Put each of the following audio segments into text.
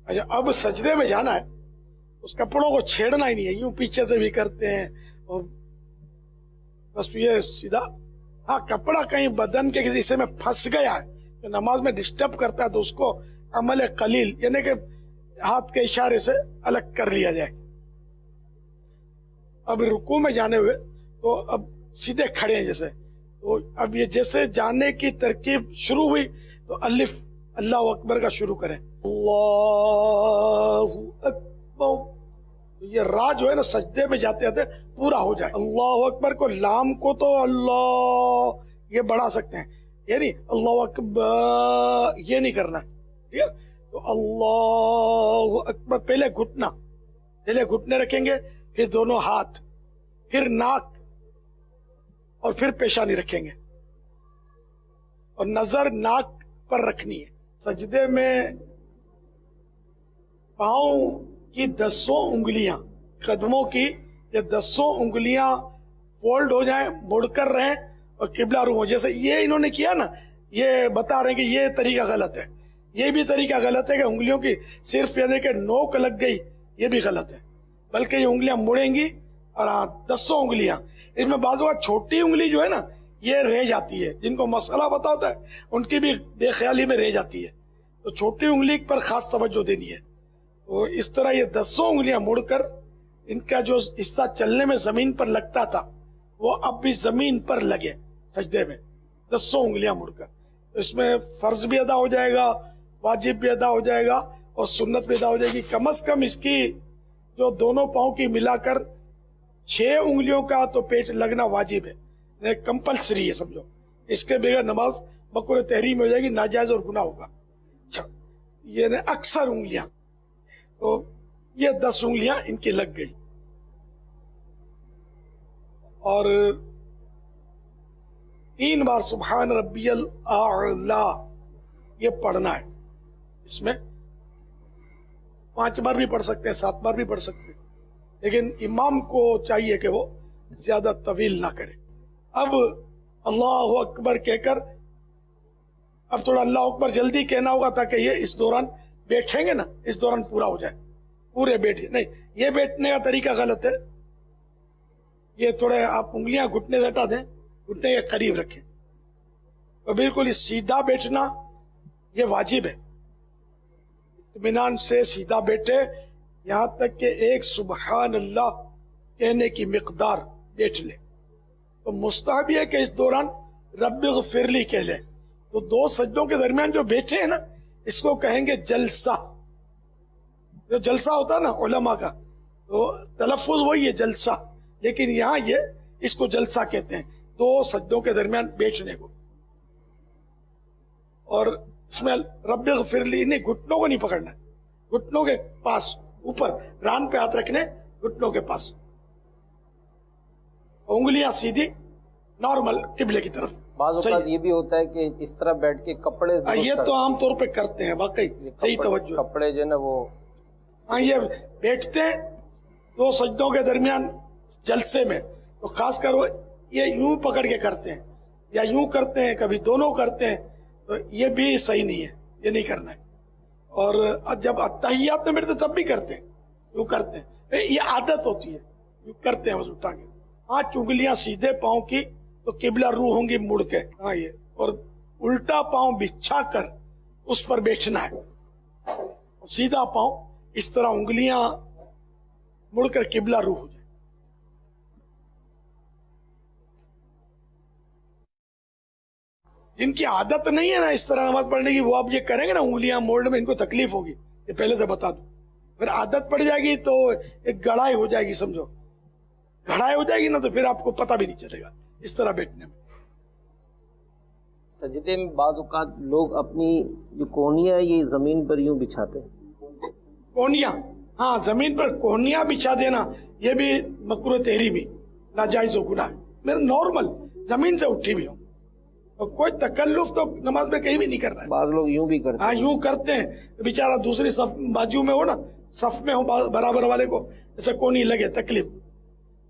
अच्छा, अब सजदे में जाना है, उस कपड़ों को छेड़ना ही नहीं है, यूं पीछे से भी करते हैं और बस ये सीधा। हाँ, कपड़ा कहीं बदन के किसी हिस्से में फंस गया है तो नमाज में डिस्टर्ब करता है तो उसको अमल कलील यानी कि हाथ के इशारे से अलग कर लिया जाए। अब रुकू में जाने हुए तो अब सीधे खड़े हैं जैसे, तो अब ये जैसे जाने की तरकीब शुरू हुई तो अलिफ अल्लाह अकबर का शुरू करें, अल्लाहु अकबर, तो ये रा जो है ना सजदे में जाते जाते पूरा हो जाए। अल्लाह अकबर को लाम को तो अल्लाह ये बढ़ा सकते हैं, ये नहीं अल्लाह अकबर ये नहीं करना, ठीक है। तो अल्लाह अकबर, पहले घुटने रखेंगे, फिर दोनों हाथ, फिर नाक और फिर पेशानी रखेंगे और नजर नाक पर रखनी है। सजदे में पांव की 10 उंगलियां, कदमों की ये 10 उंगलियां फोल्ड हो जाएं, मुड़कर रहें और किबला रू हो। जैसे ये इन्होंने किया ना, ये बता रहे हैं कि ये तरीका गलत है, ये भी तरीका गलत है कि उंगलियों की सिर्फ यानी कि नोक लग गई, ये भी गलत है, बल्कि ये उंगलियां मुड़ेंगी और 10 उंगलियां, इसमें बाजू छोटी उंगली जो है ना ये रह जाती है, जिनको मसला पता होता है उनकी भी बेख्याली में रह जाती है, तो छोटी उंगली पर खास तवज्जो देनी है। तो इस तरह ये 10 उंगलियां मुड़कर, इनका जो हिस्सा चलने में जमीन पर लगता था वो अब भी जमीन पर लगे सजदे में, 10 उंगलियां मुड़कर। तो इसमें फर्ज भी अदा हो जाएगा, वाजिब भी अदा हो जाएगा और सुन्नत भी अदा हो जाएगी। कम से कम इसकी जो दोनों पांव की मिलाकर 6 उंगलियों का तो पेट लगना वाजिब है, कंपलसरी है समझो, इसके बगैर नमाज मकरूह तहरीम हो जाएगी, नाजायज और गुनाह होगा। अच्छा, ये ने अक्सर उंगलियां, तो ये 10 उंगलियां इनकी लग गई और 3 बार सुभान रब्बियल आला ये पढ़ना है। इसमें 5 बार भी पढ़ सकते हैं, 7 बार भी पढ़ सकते हैं, लेकिन इमाम को चाहिए कि वो ज्यादा तवील ना करे। अब अल्लाह अकबर कहकर, अब थोड़ा अल्लाह अकबर जल्दी कहना होगा ताकि ये इस दौरान बैठेंगे ना, इस दौरान पूरा हो जाए, पूरे बैठे नहीं, ये बैठने का तरीका गलत है। ये थोड़े आप उंगलियां घुटने से हटा दें, घुटने के करीब रखें, तो बिल्कुल सीधा बैठना ये वाजिब है। इत्मीनान से सीधा बैठे, यहां तक कि एक सुबहान अल्लाह कहने की मिकदार बैठ ले। तो मुस्तहब है कि इस दौरान रब्बि ग़फ़िरली कह ले। तो 2 सजदों के दरमियान जो बैठे हैं ना, इसको कहेंगे जलसा। जो जलसा होता है ना उलमा का, तो तलफ़्फ़ुज़ वही है जलसा, लेकिन यहाँ ये इसको जलसा कहते हैं, 2 सजदों के दरमियान बैठने को। और इसमें रब्बि ग़फ़िरली नहीं, घुटनों को नहीं पकड़ना है, घुटनों के पास ऊपर रान पे हाथ रखने, घुटनों के पास, उंगलियां सीधी नॉर्मल किबले की तरफ। बाज़ औक़ात ये भी होता है कि इस तरह बैठ के कपड़े, ये तो आम तौर पे करते हैं, वाकई सही तवज्जो, कपड़े जो है ना वो, हाँ ये बैठते हैं 2 सजदों के दरमियान जलसे में, तो खासकर वो ये यूं पकड़ के करते हैं या यूं करते हैं, कभी दोनों करते हैं, तो ये भी सही नहीं है, ये नहीं करना है। और जब अत्तहियात में बैठते तब भी करते हैं, यूं करते हैं, ये आदत होती है, यूं करते हैं बस उठा के। 5 उंगलियां सीधे पांव की तो किबला रू होंगी मुड़ के, हाँ ये, और उल्टा पांव बिछा कर उस पर बैठना है, सीधा पांव इस तरह उंगलियां मुड़कर किबला रू हो जाए। जिनकी आदत नहीं है ना इस तरह नमाज पढ़ने की, वो आप ये करेंगे ना उंगलियां मोड़ने में, इनको तकलीफ होगी, ये पहले से बता दूं। फिर आदत पड़ जाएगी तो एक गड़ाई हो जाएगी, समझो गड़ाई हो जाएगी ना, तो फिर आपको पता भी नहीं चलेगा इस तरह बैठने में। सजदे में बाज़ औक़ात लोग अपनी जो कोहनियां है ये जमीन पर यूं बिछाते हैं, कोहनियां, हाँ जमीन पर कोहनियां बिछा देना ये भी मकरूह तहरीमी, नाजायज और गुनाह है। मेरा नॉर्मल जमीन से उठी भी हो, और कोई तकल्लुफ तो नमाज में कहीं भी नहीं करना है। बाज़ लोग यूं भी करते हैं, हाँ यूं करते हैं, बेचारा दूसरी सफ बाजू में हो ना, सफ में हो बराबर वाले को, जैसे कोनी लगे तकलीफ,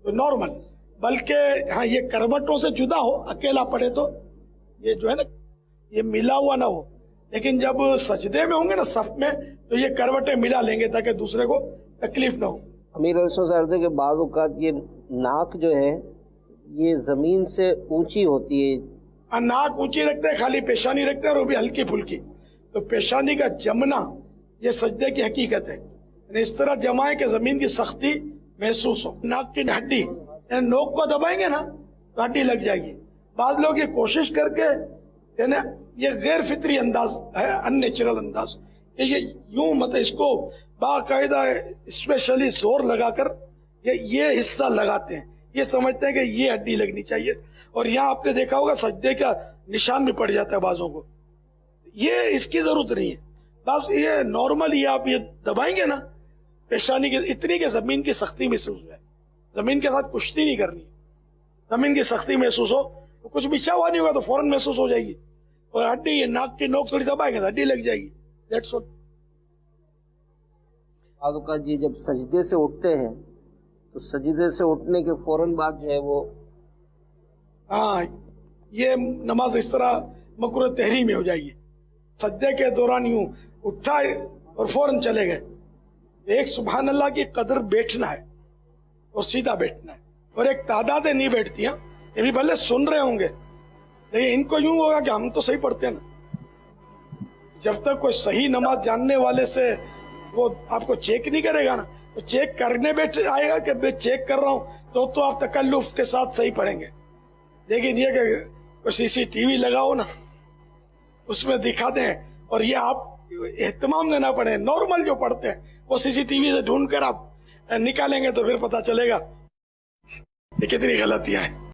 तो नॉर्मल, बल्कि हाँ ये करवटों से जुदा हो, अकेला पड़े तो ये जो है ना ये मिला हुआ ना हो, लेकिन जब सजदे में होंगे ना सफ में, तो ये करवटें मिला लेंगे ताकि दूसरे को तकलीफ ना हो। अमीर अरसों से अर्ज़ है कि बाज़ औक़ात ये नाक जो है ये ज़मीन से ऊंची होती है। नाक ऊंची रखते हैं, खाली पेशानी रखते हैं और वो भी हल्की फुल्की। तो पेशानी का जमना ये सजदे की हकीकत है, यानी इस तरह जमाए कि जमीन की सख्ती महसूस हो। नाक की हड्डी यानी नोक को दबाएंगे ना तो हड्डी लग जाएगी। बाद लोग ये कोशिश करके, यानी ये गैर फितरी अंदाज है, अननेचुरल अंदाज, ये यूं मतलब इसको बाकायदा स्पेशली जोर लगाकर ये हिस्सा लगाते हैं, ये समझते हैं कि ये हड्डी लगनी चाहिए। और यहाँ आपने देखा होगा सजदे का निशान भी पड़ जाता है बाजों को, ये इसकी जरूरत नहीं है। बस ये नॉर्मल ही आप ये दबाएंगे ना पेशानी के इतनी के जमीन की सख्ती महसूस है। जमीन के साथ कुश्ती नहीं करनी, जमीन की सख्ती महसूस हो, तो कुछ बिछा हुआ नहीं होगा तो फौरन महसूस हो जाएगी। और हड्डी ये नाक की नोक थोड़ी दबाएंगे तो हड्डी लग जाएगी। That's all. बाज़ औक़ात ये जब सजदे से उठते हैं तो सजदे से उठने के फौरन बाद जो है वो, हाँ, ये नमाज इस तरह मकरूह तहरीम में हो जाएगी। सजदे के दौरान यूं उठा और फौरन चले गए। एक सुभान अल्लाह की कदर बैठना है और सीधा बैठना है, और एक तादाद नहीं बैठती हैं, ये भी भले सुन रहे होंगे लेकिन इनको यूं होगा कि हम तो सही पढ़ते हैं ना। जब तक कोई सही नमाज जानने वाले से वो आपको चेक नहीं करेगा ना, तो चेक करने बैठ आएगा कि मैं चेक कर रहा हूं तो आप तकल्लुफ के साथ सही पढ़ेंगे। लेकिन ये कि CCTV लगाओ ना, उसमें दिखा दें और ये आप एहतमाम में ना पढ़े, नॉर्मल जो पढ़ते हैं वो CCTV से ढूंढ कर आप निकालेंगे तो फिर पता चलेगा ये कितनी गलतियां हैं।